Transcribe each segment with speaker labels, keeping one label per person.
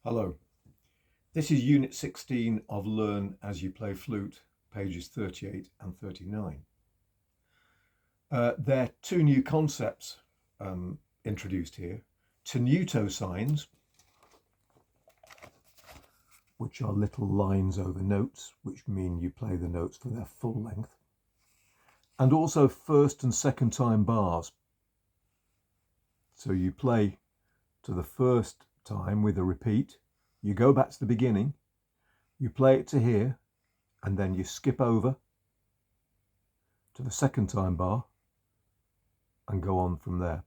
Speaker 1: Hello, this is Unit 16 of Learn As You Play Flute, pages 38 and 39. There are two new concepts introduced here. Tenuto signs, which are little lines over notes, which mean you play the notes for their full length. And also first and second time bars. So you play to the first time with a repeat, you go back to the beginning, you play it to here, and then you skip over to the second time bar and go on from there.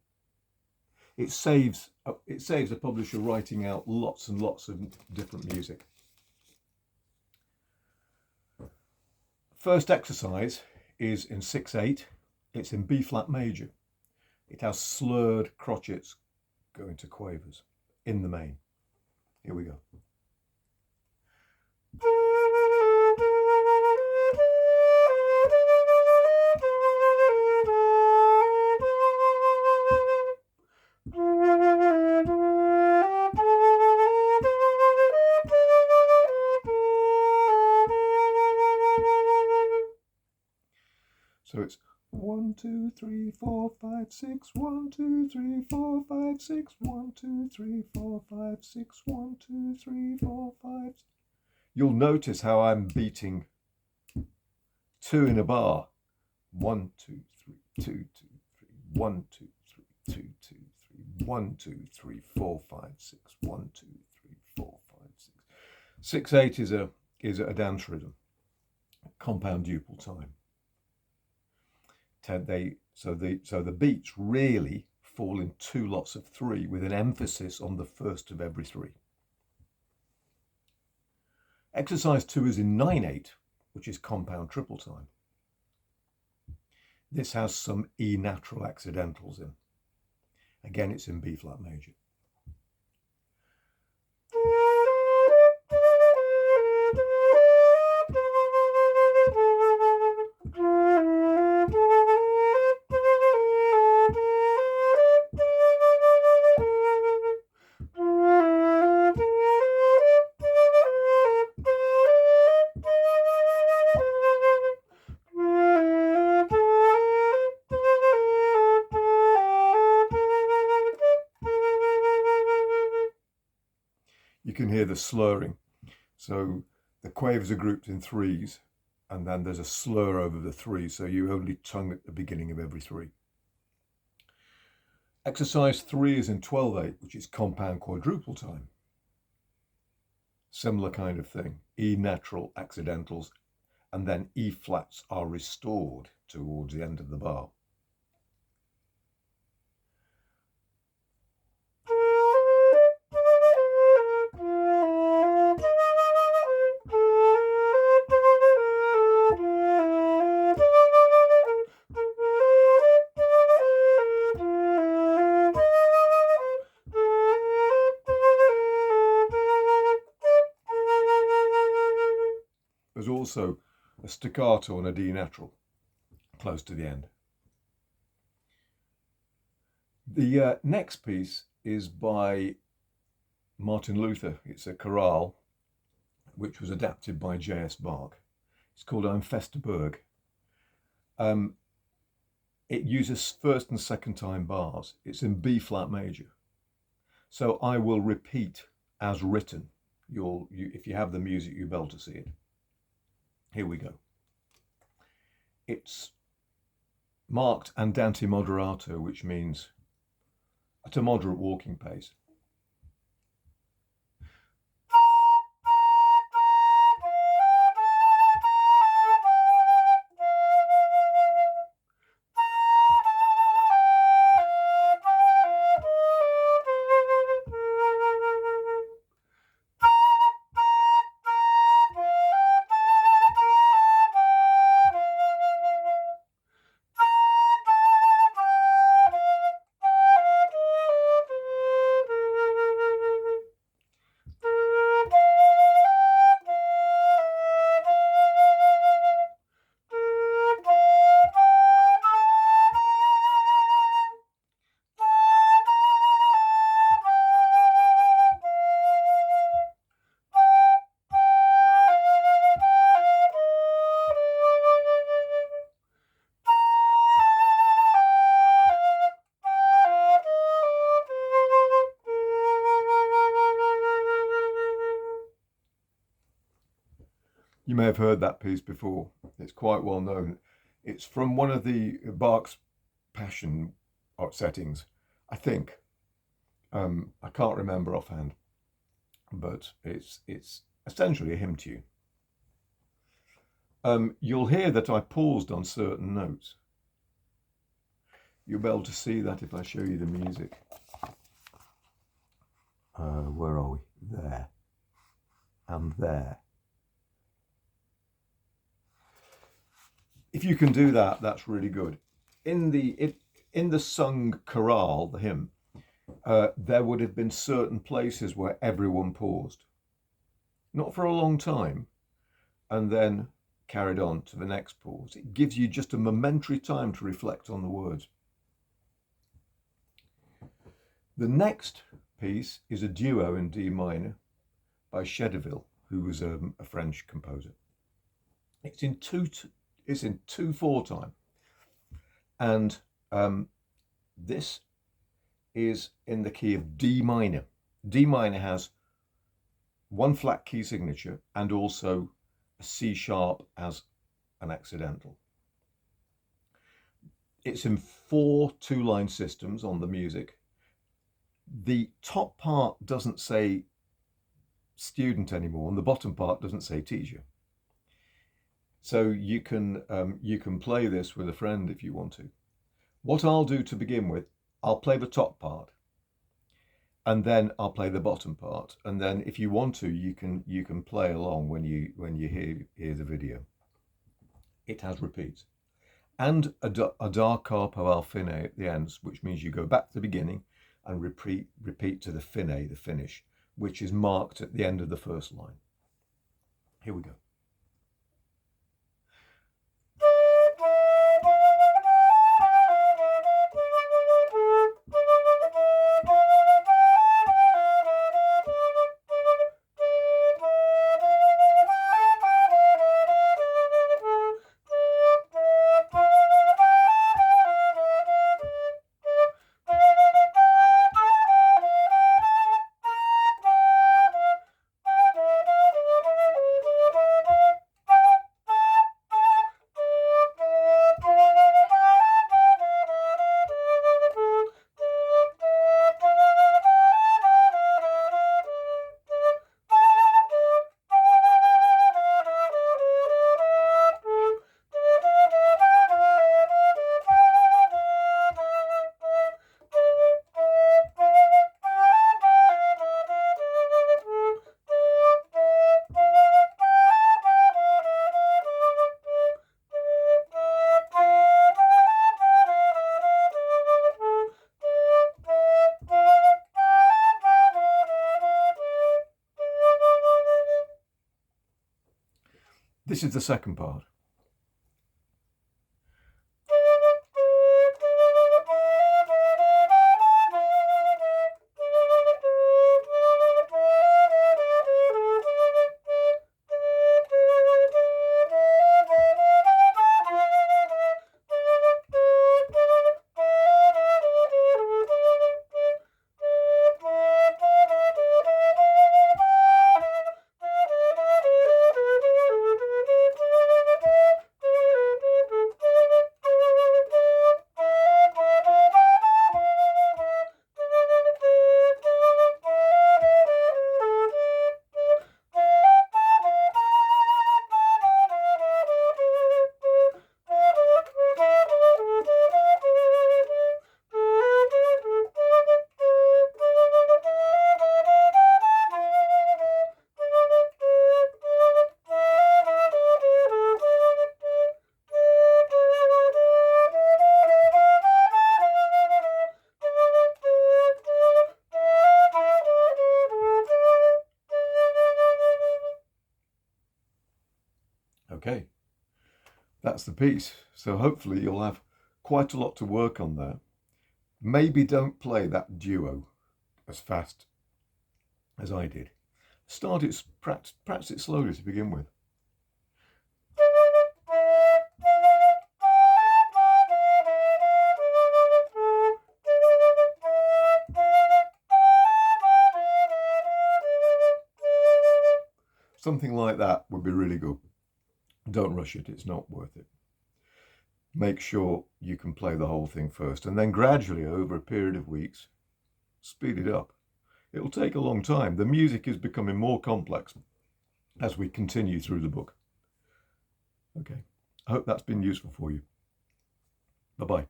Speaker 1: It saves the publisher writing out lots and lots of different music. First exercise is in 6/8. It's in B flat major. It has slurred crotchets going to quavers in the main. Here we go. So it's 1, 2, 3, 4, 5, 6, 1, 2, 3, 4, 5, 6, 1, 2, 3, 4, 5, 6, 1, 2, 3, 4, 5. You'll notice how I'm beating 2 in a bar. 1, 2, 3, 2, 2, 3, 1, 2, 3, 2, 2, 3, 1, 2, 3, 4, 5, 6, 1, 2, 3, 4, 5, 6. 6/8 is a dance rhythm, compound duple time. So the beats really fall in 2 lots of 3 with an emphasis on the first of every 3. Exercise 2 is in 9/8, which is compound triple time. This has some E natural accidentals in. Again, it's in B flat major. You can hear the slurring. So the quavers are grouped in 3s, and then there's a slur over the 3, so you only tongue at the beginning of every 3. Exercise 3 is in 12/8, which is compound quadruple time. Similar kind of thing. E natural accidentals, and then E flats are restored towards the end of the bar. There's also a staccato and a D natural close to the end. The next piece is by Martin Luther. It's a chorale which was adapted by J.S. Bach. It's called Ein Fester Burg. It uses first and second time bars. It's in B flat major. So I will repeat as written. If you have the music, you'll be able to see it. Here we go. It's marked andante moderato, which means at a moderate walking pace. You may have heard that piece before. It's quite well known. It's from one of the Bach's Passion settings, I think. I can't remember offhand, but it's essentially a hymn tune. You'll hear that I paused on certain notes. You'll be able to see that if I show you the music. Where are we? There. And there. If you can do that, that's really good. In the sung chorale, the hymn, there would have been certain places where everyone paused. Not for a long time, and then carried on to the next pause. It gives you just a momentary time to reflect on the words. The next piece is a duo in D minor by Chedeville, who was a French composer. It's in 2/4 time, and this is in the key of D minor. D minor has one flat key signature and also a C sharp as an accidental. It's in 4 2-line systems on the music. The top part doesn't say student anymore, and the bottom part doesn't say teacher. So you can play this with a friend if you want to. What I'll do to begin with, I'll play the top part, and then I'll play the bottom part, and then if you want to, you can play along when you hear the video. It has repeats, and a da carpo al fine at the ends, which means you go back to the beginning and repeat to the fine, the finish, which is marked at the end of the first line. Here we go. This is the second part. Okay, that's the piece. So hopefully you'll have quite a lot to work on there. Maybe don't play that duo as fast as I did. Practice it slowly to begin with. Something like that would be really good. Don't rush it, it's not worth it. Make sure you can play the whole thing first, and then gradually, over a period of weeks, speed it up. It'll take a long time. The music is becoming more complex as we continue through the book. Okay, I hope that's been useful for you. Bye-bye.